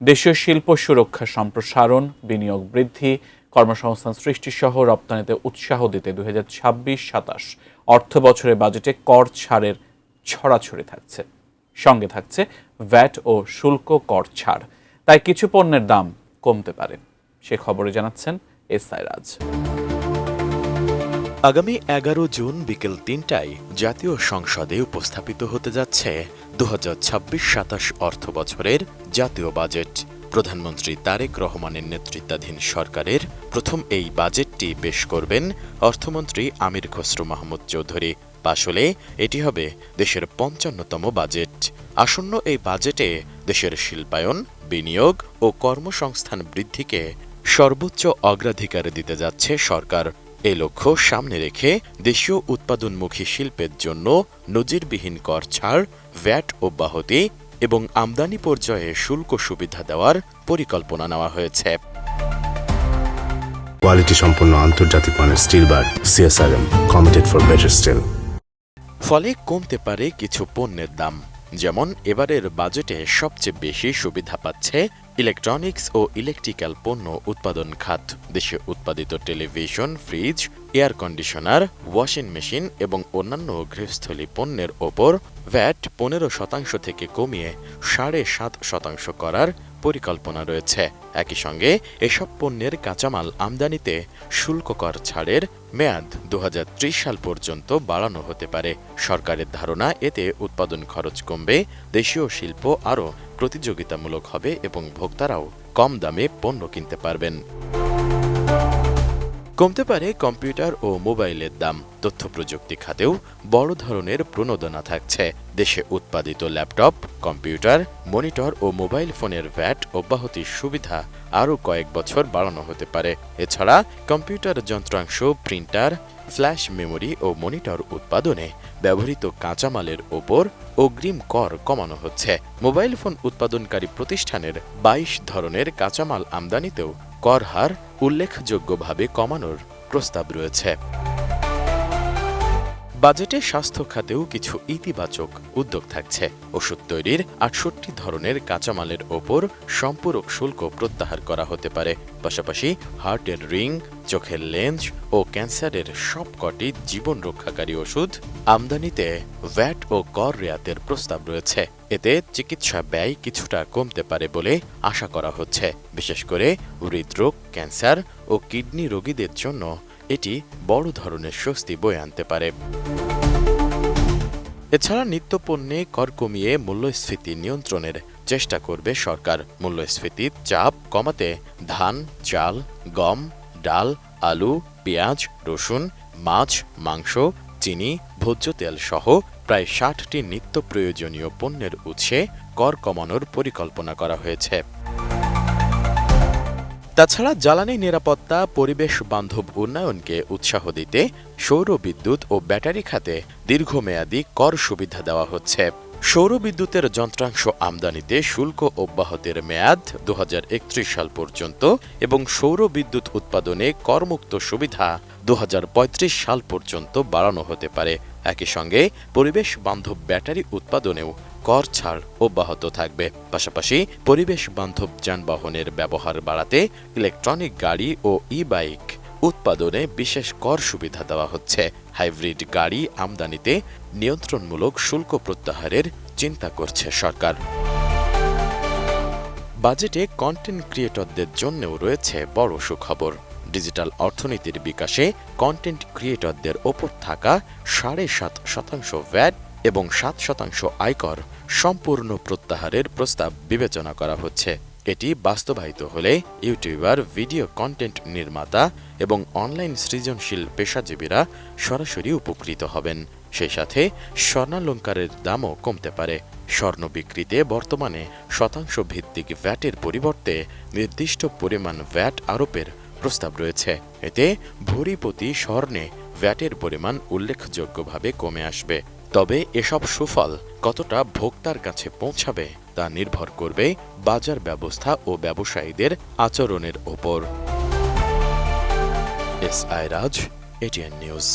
দেশীয় শিল্প সুরক্ষা সম্প্রসারণ, বিনিয়োগ বৃদ্ধি, কর্মসংস্থান সৃষ্টিসহ রপ্তানিতে উৎসাহ দিতে 2026-27 অর্থবছরের বাজেটে কর ছাড়ের ছড়াছড়ি থাকছে। সঙ্গে থাকছে ভ্যাট ও শুল্ক কর ছাড়। তাই কিছু পণ্যের দাম কমতে পারে। সে খবরে জানাচ্ছেন এসআই রাজ। আগামী 11 জুন বিকেল ৩টায় জাতীয় সংসদে উপস্থাপিত হতে যাচ্ছে 2026-27 অর্থবছরের জাতীয় বাজেট। প্রধানমন্ত্রী তারেক রহমানের নেতৃত্বাধীন সরকারের প্রথম এই বাজেটটি পেশ করবেন অর্থমন্ত্রী আমির খসরু মাহমুদ চৌধুরী। পাশ হলে এটি হবে দেশের ৫৫তম বাজেট। আসন্ন এই বাজেটে দেশের শিল্পায়ন, বিনিয়োগ ও কর্মসংস্থান বৃদ্ধিকে সর্বোচ্চ অগ্রাধিকার দিতে যাচ্ছে সরকার। এই লক্ষ্য সামনে রেখে দেশীয় উৎপাদনমুখী শিল্পের জন্য নজিরবিহীন কর ছাড়, ভ্যাট অব্যাহতি এবং আমদানি পর্যায়ে শুল্ক সুবিধা দেওয়ার পরিকল্পনা নেওয়া হয়েছে। কোয়ালিটি সম্পন্ন আন্তর্জাতিক মানের still bar CSRM, committed for better still. ফলে কমতে পারে কিছু পণ্যের দাম। যেমন এবারের বাজেটে সবচেয়ে বেশি সুবিধা পাচ্ছে ইলেকট্রনিক্স ও ইলেকট্রিক্যাল পণ্য উৎপাদন খাত। দেশে উৎপাদিত television, fridge, air conditioner, washing machine এবং অন্যান্য গৃহস্থলী পণ্যের ওপর ভ্যাট 15% থেকে কমিয়ে 7.5% করার পরিকল্পনা রয়েছে। একই সঙ্গে এসব পণ্যের কাঁচামাল আমদানিতে শুল্ক কর ছাড়ের মেয়াদ 2030 সাল পর্যন্ত বাড়ানো হতে পারে। সরকারের ধারণা, এতে উৎপাদন খরচ কমবে, দেশীয় শিল্প আরও প্রতিযোগিতামূলক হবে এবং ভোক্তারাও কম দামে পণ্য কিনতে পারবেন। কমতে পারে কম্পিউটার ও মোবাইলের দাম। তথ্য প্রযুক্তি খাতেও বড় ধরনের প্রণোদনা থাকছে। দেশে উৎপাদিত ল্যাপটপ, কম্পিউটার, মনিটর ও মোবাইল ফোনের ভ্যাট অব্যাহতির সুবিধা আরও কয়েক বছর বাড়ানো হতে পারে। এছাড়া কম্পিউটার যন্ত্রাংশ, প্রিন্টার, ফ্ল্যাশ মেমোরি ও মনিটর উৎপাদনে ব্যবহৃত কাঁচামালের ওপর অগ্রিম কর কমানো হচ্ছে। মোবাইল ফোন উৎপাদনকারী প্রতিষ্ঠানের 22 ধরনের কাঁচামাল আমদানিতেও কর হার উল্লেখযোগ্যভাবে কমানোর প্রস্তাব রয়েছে। বাজেটে স্বাস্থ্য খাতেও কিছু ইতিবাচক উদ্যোগ থাকছে। ওষুধ তৈরির 68 ধরনের কাঁচামালের ওপর সম্পূরক শুল্ক প্রত্যাহার করা হতে পারে। পাশাপাশি হার্টের রিং, চোখের লেন্স ও ক্যান্সারের সবকটি জীবন রক্ষাকারী ওষুধ আমদানিতে ভ্যাট ও কর রেয়াতের প্রস্তাব রয়েছে। এতে চিকিৎসা ব্যয় কিছুটা কমতে পারে বলে আশা করা হচ্ছে। বিশেষ করে হৃদরোগ, ক্যান্সার ও কিডনি রোগীদের জন্য এটি বড় ধরনের স্বস্তি বয়ে আনতে পারে। এছাড়া নিত্যপণ্যে কর কমিয়ে মূল্যস্ফীতি নিয়ন্ত্রণের চেষ্টা করবে সরকার। মূল্যস্ফীতির চাপ কমাতে ধান, চাল, গম, ডাল, আলু, পেঁয়াজ, রসুন, মাছ, মাংস, চিনি, ভোজ্য তেল সহ প্রায় 60টি নিত্য প্রয়োজনীয় পণ্যের উৎসে কর কমানোর পরিকল্পনা করা হয়েছে। তাছাড়া জ্বালানি নিরাপত্তা, পরিবেশ বান্ধব উন্নয়নকে উৎসাহ দিতে সৌর বিদ্যুৎ ও ব্যাটারি খাতে দীর্ঘমেয়াদী কর সুবিধা দেওয়া হচ্ছে। সৌর বিদ্যুতের যন্ত্রাংশ আমদানিতে শুল্ক অব্যাহতির মেয়াদ 2031 সাল পর্যন্ত এবং সৌর বিদ্যুৎ উৎপাদনে করমুক্ত সুবিধা 2035 সাল পর্যন্ত বাড়ানো হতে পারে। একই সঙ্গে পরিবেশ বান্ধব ব্যাটারি উৎপাদনেও কর ছাড় অব্যাহত থাকবে। পাশাপাশি পরিবেশ বান্ধব যানবাহনের ব্যবহার বাড়াতে ইলেকট্রনিক গাড়ি ও ই-বাইক উৎপাদনে বিশেষ কর সুবিধা দেওয়া হচ্ছে। হাইব্রিড গাড়ি আমদানিতে নিয়ন্ত্রণমূলক শুল্ক প্রত্যাহারের চিন্তা করছে সরকার। বাজেটে কন্টেন্ট ক্রিয়েটরদের জন্যও রয়েছে বড় সুখবর। ডিজিটাল অর্থনীতির বিকাশে কন্টেন্ট ক্রিয়েটরদের ওপর থাকা 7.5% ভ্যাট এবং 7% আয়কর সম্পূর্ণ প্রত্যাহারের প্রস্তাব বিবেচনা করা হচ্ছে। এটি বাস্তবায়িত হলে ইউটিউবার, ভিডিও কন্টেন্ট নির্মাতা এবং অনলাইন সৃজনশীল পেশাজীবীরা সরাসরি উপকৃত হবেন। সেই সাথে স্বর্ণালংকারের দামও কমতে পারে। স্বর্ণ বিক্রিতে বর্তমানে শতাংশ ভিত্তিক ভ্যাটের পরিবর্তে নির্দিষ্ট পরিমাণ ভ্যাট আরোপের প্রস্তাব রয়েছে। এতে ভরি প্রতি স্বর্ণে ভ্যাটের পরিমাণ উল্লেখযোগ্যভাবে কমে আসবে। তবে এসব সুফল কতটা ভোক্তার কাছে পৌঁছাবে তা নির্ভর করবে বাজার ব্যবস্থা ও ব্যবসায়ীদের আচরণের ওপর। এসআই রাজ, এটিএন নিউজ।